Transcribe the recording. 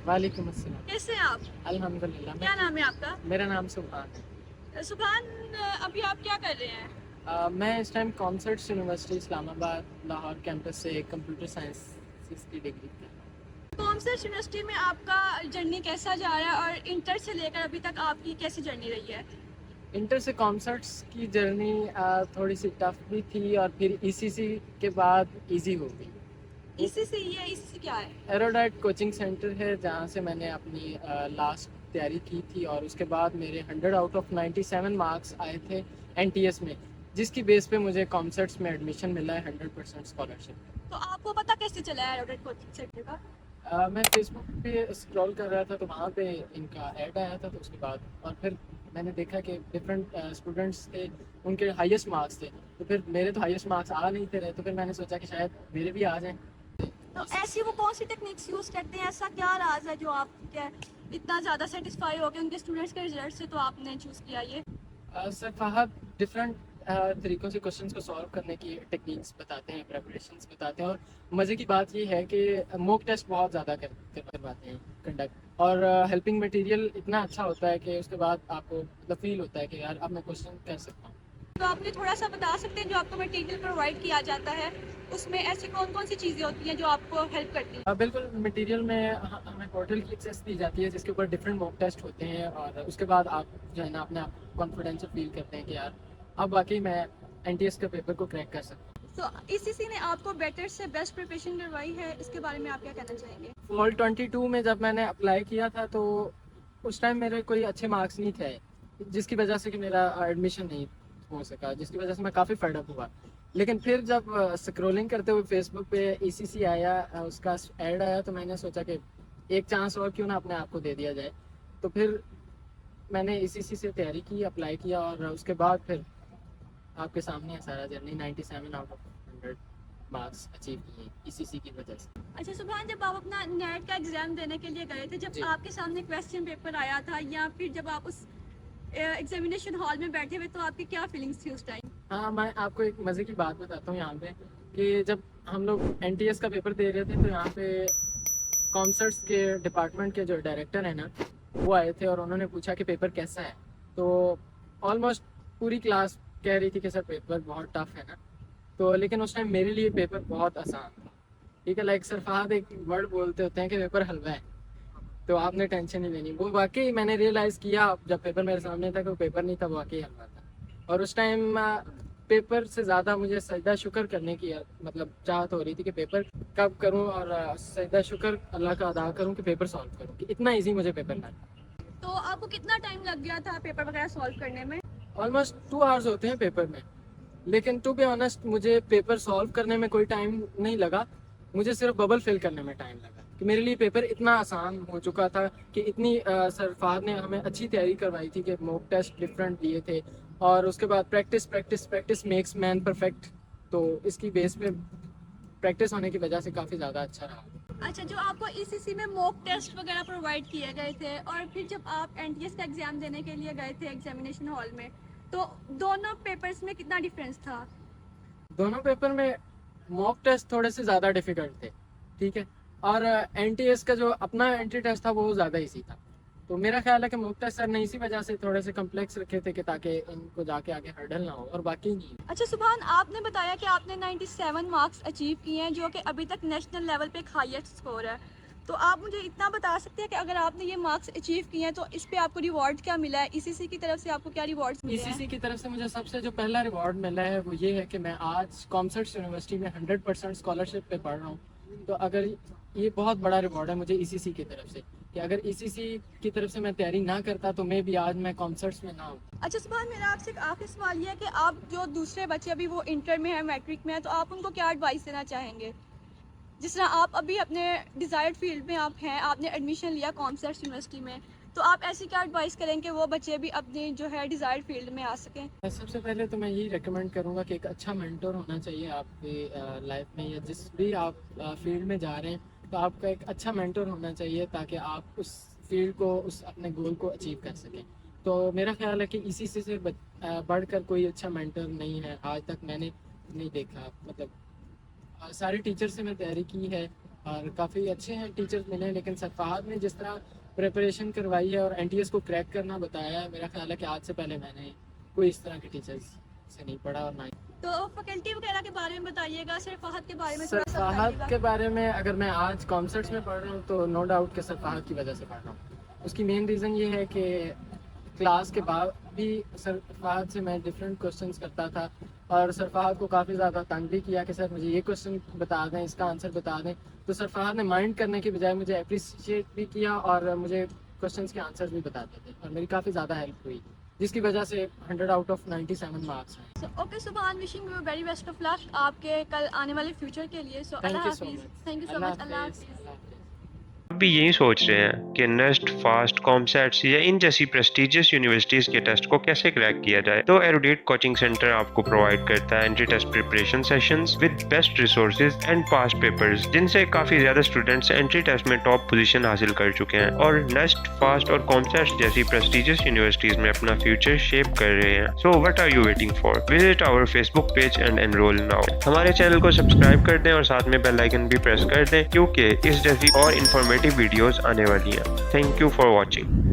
वालेकुम अस्सलाम। कैसे हैं आप? अल्हम्दुलिल्लाह मैं क्या ठीक। नाम है आपका? मेरा नाम सुभान है। सुभान, अभी आप क्या कर रहे हैं? मैं इस time concerts university Islamabad Lahore campus से कंप्यूटर साइंस की डिग्री कर रहा कॉमर्स यूनिवर्सिटी में आपका जर्नी कैसा जा रहा है और इंटर से लेकर अभी तक आपकी कैसी जर्नी रही है? हूँ। इंटर से कॉन्सर्ट्स की जर्नी थोड़ी सी टफ भी थी और फिर ईसीसी के बाद इजी हो गई। ईसीसी, ये ईसीसी क्या है? एरोडाइट कोचिंग सेंटर है जहाँ से मैंने अपनी लास्ट तैयारी की थी और उसके बाद मेरे 100 आउट ऑफ 97 मार्क्स आए थे एनटीएस में, जिसकी बेस पे मुझे कॉन्सर्ट्स में एडमिशन मिला है 100% स्कॉलरशिप। तो आपको पता कैसे चला है एरोडेट कोचिंग सेंटर का? मैं फेसबुक पे स्क्रॉल कर रहा था तो वहाँ पे इनका ऐड आया था, तो उसके बाद और फिर मैंने देखा कि डिफरेंट स्टूडेंट्स थे, उनके हाईएस्ट मार्क्स थे, तो फिर मेरे तो हाईएस्ट मार्क्स आ नहीं थे रहे, तो फिर मैंने सोचा कि शायद मेरे भी आ जाएं। तो ऐसी वो कौन सी टेक्निक्स यूज़ करते हैं, ऐसा क्या राज है जो आप क्या इतना ज़्यादा सेटिस्फाई हो गए उनके स्टूडेंट्स के रिजल्ट से, तो आपने चूज़ किया ये? सर फहद डिफरेंट तरीक़ों से क्वेश्चंस को सॉल्व करने की टेक्निक्स बताते हैं, प्रेपरेशंस बताते हैं, और मज़े की बात ये है कि मॉक टेस्ट बहुत ज़्यादा करवाते हैं कंडक्ट, और हेल्पिंग मटेरियल इतना अच्छा होता है कि उसके बाद आपको मतलब फील होता है कि यार अब मैं क्वेश्चन कर सकता हूँ। तो आप मुझे थोड़ा सा बता सकते हैं जो आपको मटेरियल प्रोवाइड किया जाता है उसमें ऐसी कौन कौन सी चीज़ें होती हैं जो आपको हेल्प करती हैं? बिल्कुल, मटेरियल में हमें पोर्टल की एक्सेस दी जाती है जिसके ऊपर डिफरेंट मॉक टेस्ट होते हैं, और उसके बाद आप जो है ना अपने आप कॉन्फिडेंशियल फील करते हैं कि यार अब वाकई मैं एनटीएस के पेपर को क्रैक कर सकता हूँ। तो ईसीसी ने आपको बेटर से बेस्ट प्रिपरेशन करवाई है, इसके बारे में आप क्या कहना चाहेंगे? फॉल 22 में जब मैंने अप्लाई किया था तो उस टाइम मेरे कोई अच्छे मार्क्स नहीं थे, जिसकी वजह से कि मेरा एडमिशन नहीं हो सका, जिसकी वजह से मैं काफ़ी फेड अप हुआ। लेकिन फिर जब स्क्रॉलिंग करते हुए फेसबुक पे ईसीसी आया, उसका ऐड आया, तो मैंने सोचा कि एक चांस और क्यों ना अपने आप को दे दिया जाए। तो फिर मैंने ईसीसी से तैयारी की, अप्लाई किया, और उसके बाद फिर आपके सामने है सारा journey. 97 out of 100 marks achieve किए ईसीसी की वजह से। अच्छा सुभान, जब आप अपना नेट का एग्जाम देने के लिए गए थे, जब जी आपके सामने क्वेश्चन पेपर आया था या फिर जब आप उस एग्जामिनेशन हॉल में बैठे हुए, तो आपकी क्या फीलिंग्स थी उस टाइम? हाँ, मैं आपको एक मज़े की बात बताता हूँ यहाँ पे, कि जब हम लोग एनटीएस का पेपर दे रहे थे तो यहाँ पे कॉन्सर्ट्स के डिपार्टमेंट के जो डायरेक्टर हैं ना, वो आए थे और उन्होंने पूछा कि पेपर कैसा है। तो ऑलमोस्ट पूरी क्लास कह रही थी कि सर पेपर बहुत टफ है ना, तो लेकिन उस टाइम मेरे लिए पेपर बहुत आसान था। ठीक है, लाइक सर फहद एक वर्ड बोलते होते हैं कि पेपर हलवा है, तो आपने टेंशन नहीं लेनी। वो वाकई मैंने रियलाइज़ किया जब पेपर मेरे सामने था कि वो पेपर नहीं था, वो वाकई हलवा था। और उस टाइम पेपर से ज़्यादा मुझे सजदा शुक्र करने की मतलब चाहत हो रही थी कि पेपर कब करूं, और सजदा शुक्र अल्लाह का अदा करूं कि पेपर सॉल्व करूं, कि इतना इजी मुझे पेपर लगा। तो आपको कितना टाइम लग गया था पेपर वगैरह सॉल्व करने में? ऑलमोस्ट 2 आवर्स होते हैं पेपर में, लेकिन टू बी ऑनेस्ट मुझे पेपर सॉल्व करने में कोई टाइम नहीं लगा, मुझे सिर्फ बबल फिल करने में टाइम लगा, कि मेरे लिए पेपर इतना आसान हो चुका था कि इतनी सर फहद ने हमें अच्छी तैयारी करवाई थी कि मॉक टेस्ट डिफरेंट दिए थे, और उसके बाद practice practice practice makes man perfect, तो इसकी बेस पे प्रैक्टिस होने की वजह से काफ़ी ज़्यादा अच्छा रहा। अच्छा, जो आपको ईसीसी में मॉक टेस्ट वगैरह प्रोवाइड किए गए थे और फिर जब आप एनटीएस का एग्जाम देने के लिए गए थे एग्जामिनेशन हॉल में, तो दोनों पेपर्स में कितना डिफरेंस था? दोनों पेपर में मॉक टेस्ट थोड़े से ज़्यादा डिफिकल्ट थे, ठीक है, और एनटीएस का जो अपना एंट्री टेस्ट था वो ज़्यादा इजी था। तो मेरा ख्याल है कि मॉक टेस्ट सर ने इसी वजह से थोड़े से कम्प्लेक्स रखे थे कि ताकि इनको जाके आगे हर्डल ना हो, और बाकी नहीं। अच्छा सुभान, आपने बताया कि आपने 97 मार्क्स अचीव किए हैं, जो कि अभी तक नेशनल लेवल पे एक हाईएस्ट स्कोर है। तो आप मुझे इतना बता सकते हैं कि अगर आपने ये मार्क्स अचीव किए हैं तो इस पे आपको रिवॉर्ड क्या मिला है? ईसीसी की तरफ से आपको क्या रिवॉर्ड्स मिले हैं? ईसीसी की तरफ से मुझे सबसे जो पहला रिवॉर्ड मिला है वो ये है कि मैं आज कॉमर्स यूनिवर्सिटी में 100% स्कॉलरशिप पे पढ़ रहा हूँ। तो अगर ये बहुत बड़ा रिवॉर्ड है मुझे ईसीसी की तरफ से, कि अगर ईसीसी की तरफ से मैं तैयारी ना करता तो मैं भी आज मैं कॉमर्स में ना हूँ। अच्छा सुभान, मेरा आपसे एक आखिरी सवाल ये है कि आप जो दूसरे बच्चे अभी वो इंटर में है, मैट्रिक में है, तो आप उनको क्या एडवाइस देना चाहेंगे? जिस तरह आप अभी अपने डिज़ायर्ड फील्ड में आप हैं, आपने एडमिशन लिया कॉमर्स यूनिवर्सिटी में, तो आप ऐसी क्या एडवाइस करें कि वो बच्चे भी अपनी जो है डिज़ायर्ड फील्ड में आ सकें? सबसे पहले तो मैं यही रेकमेंड करूँगा कि एक अच्छा मेंटर होना चाहिए आपकी लाइफ में, या जिस भी आप फील्ड में जा रहे हैं, तो आपका एक अच्छा मेंटर होना चाहिए ताकि आप उस फील्ड को, उस अपने गोल को अचीव कर सकें। तो मेरा ख्याल है कि इसी से बढ़कर कोई अच्छा मेंटर नहीं है, आज तक मैंने नहीं देखा। मतलब सारे टीचर से मैं तैयारी की है, और काफ़ी अच्छे हैं टीचर्स मिले हैं, लेकिन सर फहद ने जिस तरह प्रिपरेशन करवाई है और एनटीएस को क्रैक करना बताया है, मेरा ख्याल है कि आज से पहले मैंने कोई इस तरह के टीचर्स से नहीं पढ़ा और ना ही। तो फैकल्टी वगैरह के बारे में बताइएगा, सर फहद के बारे में सर थोड़ा सा फहद बताइएगा। के बारे में अगर मैं आज कॉन्सर्ट्स में पढ़ रहा हूँ तो नो डाउट कि सर फहद की वजह से पढ़ रहा हूँ। उसकी मेन रीज़न ये है कि क्लास के बाद भी सर फहद से मैं डिफरेंट क्वेश्चंस करता था और सर फहद को काफ़ी ज़्यादा तंग भी किया कि सर मुझे ये क्वेश्चन बता दें, इसका आंसर बता दें। तो सर फहद ने माइंड करने के बजाय मुझे अप्रिशिएट भी किया और मुझे क्वेश्चंस के आंसर्स भी बताते थे और मेरी काफ़ी ज़्यादा हेल्प हुई, जिसकी वजह से 100 आउट ऑफ 97 मार्क्स हैं। ओके सुभान, wishing you very best of luck आपके कल आने वाले फ्यूचर के लिए। So thank Allah you so हाफिज़। मच। थैंक यू सो अल्लाह मच। अल्लाह हाफिज़। हाफिज़। अल्लाह हाफिज़। अब भी यही सोच रहे हैं कि नेस्ट, फास्ट, कॉमसेट्स या इन जैसी प्रेस्टिजियस यूनिवर्सिटीज के टेस्ट को कैसे क्रैक किया जाए, तो एरुडेट कोचिंग सेंटर आपको प्रोवाइड करता है entry test preparation sessions with best resources and past papers, जिनसे काफी ज्यादा स्टूडेंट्स एंट्री टेस्ट में टॉप पोजीशन हासिल कर चुके हैं और नेस्ट, फास्ट और कॉमसेट्स जैसी प्रेस्टिजियस यूनिवर्सिटीज में अपना फ्यूचर शेप कर रहे हैं। So what are you waiting for? Visit our Facebook page and enrol now. हमारे चैनल को सब्सक्राइब कर दें और साथ में बेल आइकन भी प्रेस कर दें, क्योंकि इस जैसी और इन्फॉर्मेटिव वीडियोस आने वाली हैं। Thank you for watching.